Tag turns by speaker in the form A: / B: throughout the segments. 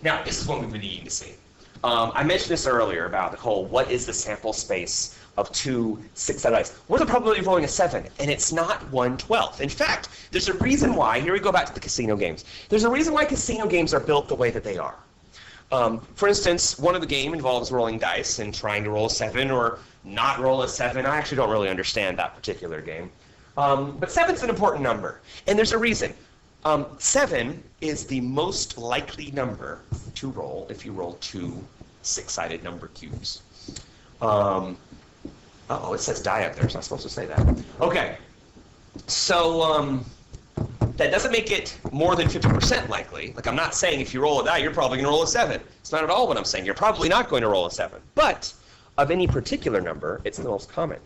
A: Now, this is one we've been needing to see. I mentioned this earlier about the whole, what is the sample space of two six-sided dice? What's the probability of rolling a 7? And it's not 1/12. In fact, there's a reason why. Here we go back to the casino games. There's a reason why casino games are built the way that they are. For instance, one of the game involves rolling dice and trying to roll a 7 or not roll a 7. I actually don't really understand that particular game. But 7's an important number. And there's a reason. 7 is the most likely number to roll if you roll two six-sided number cubes. Uh-oh, it says die up there. It's not supposed to say that. Okay. So that doesn't make it more than 50% likely. Like, I'm not saying if you roll a die, you're probably going to roll a 7. It's not at all what I'm saying. You're probably not going to roll a 7. But of any particular number, it's the most common.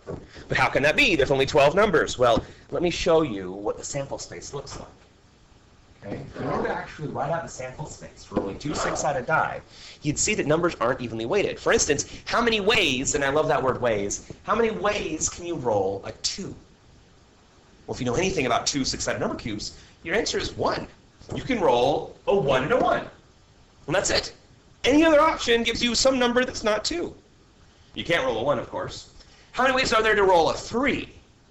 A: But how can that be? There's only 12 numbers. Well, let me show you what the sample space looks like. Okay? If you were to actually write out the sample space for rolling two six-sided die, you'd see that numbers aren't evenly weighted. For instance, how many ways, and I love that word ways, how many ways can you roll a 2? Well, if you know anything about two six-sided number cubes, your answer is 1. You can roll a 1 and a 1. And that's it. Any other option gives you some number that's not 2. You can't roll a 1, of course. How many ways are there to roll a 3?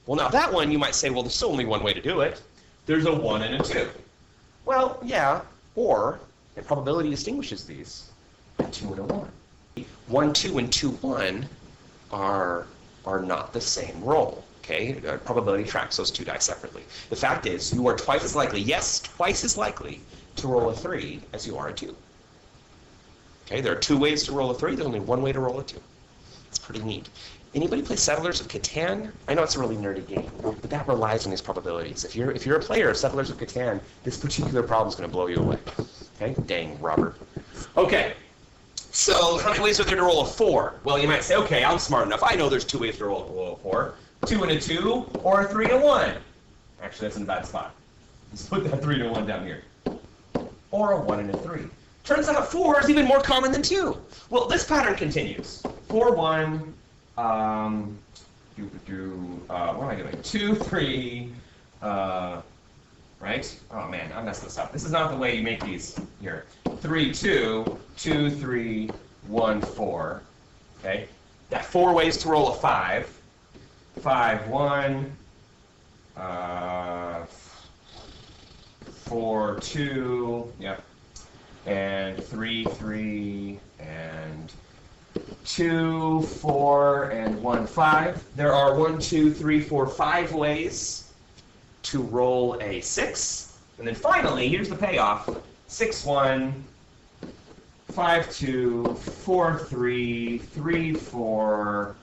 A: Well, now that one, you might say, well, there's only one way to do it. There's a 1 and a 2. Well, yeah, or, and probability distinguishes these, a 2 and a 1. 1, 2, and 2, 1 are not the same roll. Okay, probability tracks those two dice separately. The fact is, you are twice as likely, yes, twice as likely to roll a 3 as you are a 2. Okay, there are 2 ways to roll a 3. There's only 1 way to roll a 2. It's pretty neat. Anybody play Settlers of Catan? I know it's a really nerdy game, but that relies on these probabilities. If you're a player of Settlers of Catan, this particular problem is going to blow you away. Okay, dang, Robert. Okay. So how many ways are there to roll a 4? Well, you might say, okay, I'm smart enough. I know there's 2 ways to roll a 4. 2 and a 2, or a 3 and a 1. Actually, that's in a bad spot. Let's put that 3 and a 1 down here. Or a 1 and a 3. Turns out 4 is even more common than 2. Well, this pattern continues. 4, 1, what am I doing? 2, 3, right? Oh man, I messed this up. This is not the way you make these here. 3, 2, 2, 3, 1, 4. Okay? Got 4 ways to roll a 5. 5, 1, 4, 2, yep, and 3, 3, and 2, 4, and 1, 5. There are 1, 2, 3, 4, 5 ways to roll a 6. And then finally, here's the payoff. 6, 1, 5, 2, 4, 3, 3, 4,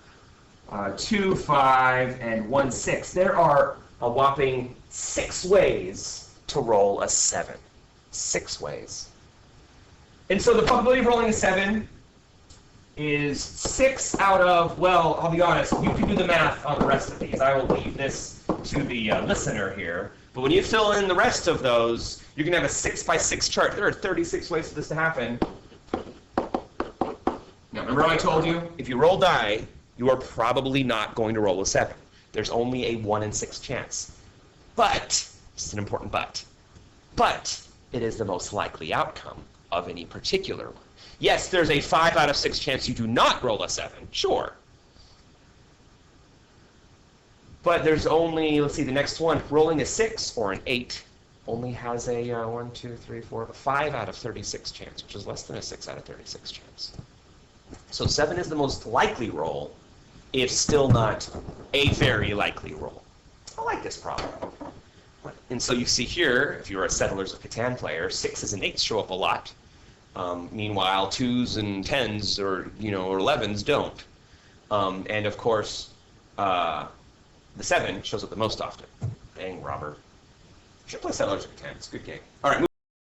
A: 2, 5, and 1, 6. There are a whopping 6 ways to roll a 7. 6 ways. And so the probability of rolling a 7 is 6 out of, well, I'll be honest, you can do the math on the rest of these. I will leave this to the listener here. But when you fill in the rest of those, you're going to have a 6 by 6 chart. There are 36 ways for this to happen. Now, remember how I told you? If you roll die, you are probably not going to roll a 7. There's only a 1 in 6 chance. But, this is an important but it is the most likely outcome of any particular one. Yes, there's a 5 out of 6 chance you do not roll a 7, sure. But there's only, let's see, the next one, rolling a 6 or an 8 only has a 1, 2, 3, 4, 5 out of 36 chance, which is less than a 6 out of 36 chance. So 7 is the most likely roll, if still not a very likely roll. I like this problem. And so you see here, if you're a Settlers of Catan player, 6s and 8s show up a lot. Meanwhile, 2s and 10s or 11s don't. And of course, the 7 shows up the most often. Dang, Robert. You should play Settlers of Catan. It's a good game. All right, moving